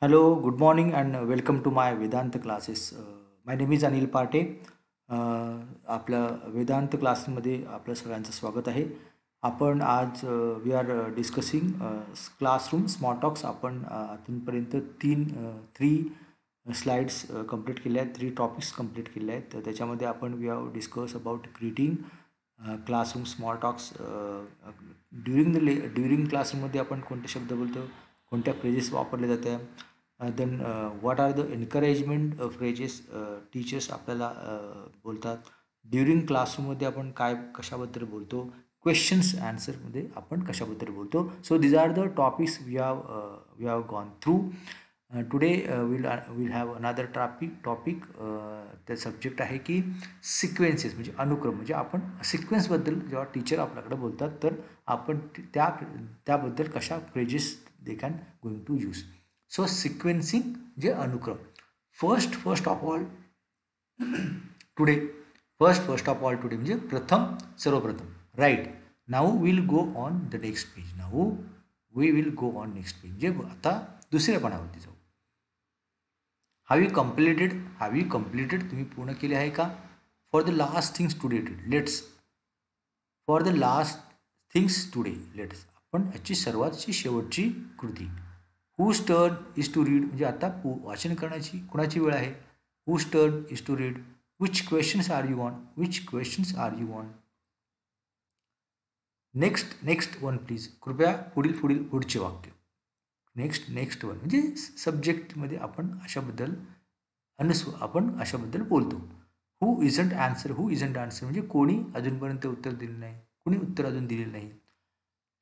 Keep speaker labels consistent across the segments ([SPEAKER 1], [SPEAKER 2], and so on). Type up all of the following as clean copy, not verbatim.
[SPEAKER 1] Hello, good morning, and welcome to my Vedanta classes. My name is Anil Pate. आपल्या वेदांत क्लासमध्ये आपलं सगळ्यांचं स्वागत आहे. आपण आज we are discussing classroom small talks. आपण अजूनपर्यंत थ्री स्लाइड्स कंप्लीट केल्या आहेत, थ्री टॉपिक्स कंप्लीट केले आहेत. तर त्याच्यामध्ये आपण we have discuss about greeting, classroom small talks. During क्लासरूममध्ये आपण कोणते शब्द बोलतो, कोणत्या फ्रेजेस वापरले जाते, then what are the encouragement phrases teachers आपल्याला बोलतात. ड्युरिंग क्लासरूममध्ये आपण काय कशाबद्दल बोलतो, क्वेश्चन्स ॲन्सरमध्ये आपण कशाबद्दल बोलतो. So these are the topics we have gone through. Today will have another topic. त्या सब्जेक्ट आहे की सिक्वेन्सेस म्हणजे अनुक्रम. म्हणजे आपण सिक्वेन्सबद्दल जेव्हा टीचर आपल्याकडे बोलतात तर आपण त्याबद्दल कशा phrases they can going to use. So sequencing म्हणजे अनुक्रम. First of all today first of all today म्हणजे सर्वप्रथम. Right. Now will go on the next page. Now we will go on next page म्हणजे आता दुसऱ्या पानावरती जाऊ. Have you completed तुम्ही पूर्ण केले आहे का? For the last things today let's for the last things today let's आपण याची सर्वातची शेवटची कृती. Whose turn is to read म्हणजे आता वाचन करण्याची कुणाची वेळ आहे. Whose turn is to read. Which questions are you on. Next one please. कृपया पुढचे वाक्य. नेक्स्ट वन म्हणजे सब्जेक्टमध्ये आपण अशाबद्दल बोलतो. हू इजंट आन्सर म्हणजे कोणी अजूनपर्यंत उत्तर दिलं नाही, कोणी उत्तर अजून दिलेलं नाही.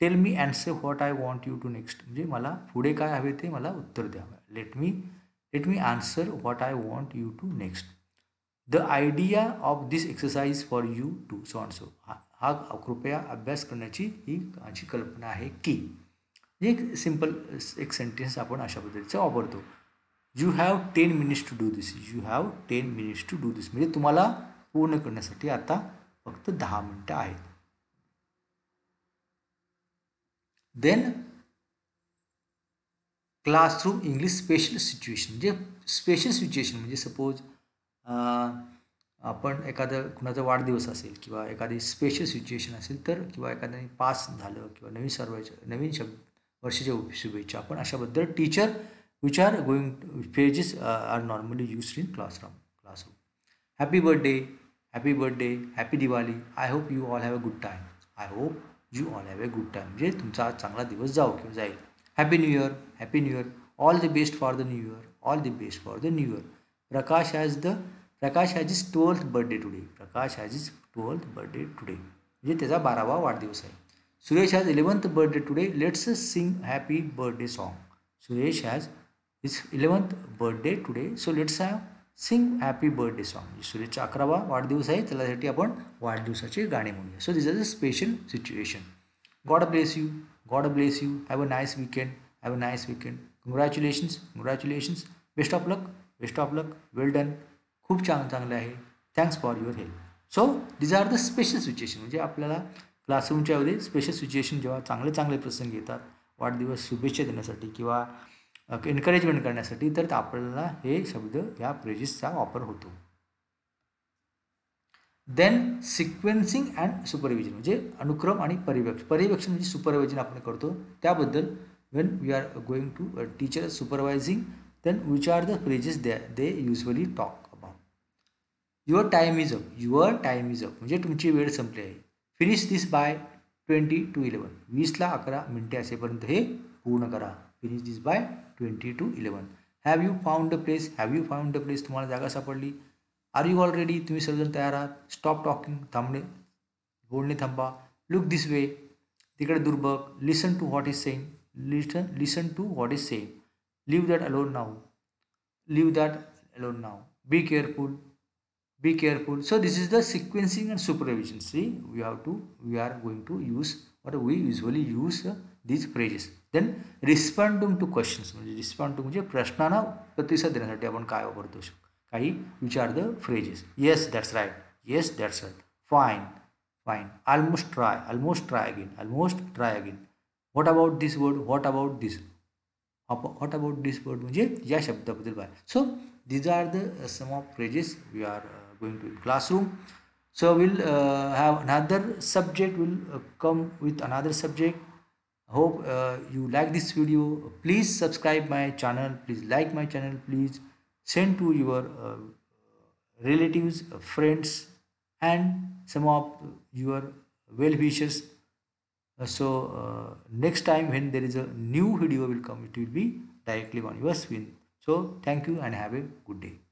[SPEAKER 1] Tell me answer what I want you to next म्हणजे मला पुढे काय हवे ते मला उत्तर द्या. Let me answer what I want you to next. The idea of this exercise for you to so and so. हा कृपया अभ्यास करण्याची ही माझी कल्पना आहे की. एक सिम्पल एक सेंटेन्स आपण अशा पद्धतीचा वापरतो. You have 10 minutes to do this. म्हणजे तुम्हाला पूर्ण करण्यासाठी आता फक्त 10 मिनिटं आहेत. Then classroom English special situation म्हणजे सपोज आपण एखादं कुणाचा वाढदिवस असेल किंवा एखादी स्पेशल सिच्युएशन असेल तर, किंवा एखाद्याने पास झालं किंवा नवीन वर्षाच्या शुभेच्छा आपण अशाबद्दल teacher which are going pages are normally used in classroom. Happy birthday, happy Diwali, I hope you all have a good time म्हणजे तुमचा आज चांगला दिवस जाईल. Happy new year, all the best for the new year. Prakash has is 12th birthday today म्हणजे त्याचा 12वा वाढदिवस आहे. Suresh has 11th birthday today, let's sing happy birthday song. Suresh has is 11th birthday today, so let's sing happy birthday song. म्हणजे सुरेशचा 11वा वाढदिवस आहे, त्याच्यासाठी आपण वाढदिवसाचे गाणे म्हणूया. So this is a special situation. God bless you, have a nice weekend. Congratulations. Best of luck. Well done. खूप चांगलं आहे. Thanks for your help. So these are the special situation म्हणजे आपल्याला क्लासरूमच्या मध्ये स्पेशल सिच्युएशन जेव्हा चांगले प्रसंग येतात वाढदिवस शुभेच्छा देण्यासाठी किंवा एनकरेजमेंट करण्यासाठी, तर आपल्याला हे शब्द या फ्रेजेसचा वापर होतो. देन सिक्वेन्सिंग अँड सुपरविजन म्हणजे अनुक्रम आणि परिवेक्षण म्हणजे सुपरविजन आपण करतो त्याबद्दल. When we are going to teacher supervising, then which are the phrases they usually talk about. Your time is up म्हणजे तुमची वेळ संपली आहे. फिनिश दिस बाय 20 to 11 20:11 असेपर्यंत हे पूर्ण करा. Finish this by 20 to 11. Have you found the place तुम्हाला जागा सापडली. आर यू ऑल रेडी तुम्ही सर्वजण तयार आहात. स्टॉप टॉकिंग बोलणे थांबा. लुक दिस वे तिकडे दूर बघ. Listen to what is saying. Leave that alone now. Be careful. So this is the sequencing and supervision. See, we are going to use, or we usually use these phrases. Then responding to questions म्हणजे प्रश्नांना प्रतिसाद देण्यासाठी आपण काय वापरतो काही. Which are the phrases. Yes that's right. Fine. Almost try again. What about this word. what about this word म्हणजे या शब्दाबद्दल पाहा. So these are the some of phrases we are going to in classroom. So we'll have another subject, will come with another subject. Hope you like this video. Please subscribe my channel, please like my channel, please send to your relatives, friends, and some of your well wishers. Next time when there is a new video will come, it will be directly on your screen. So thank you and have a good day.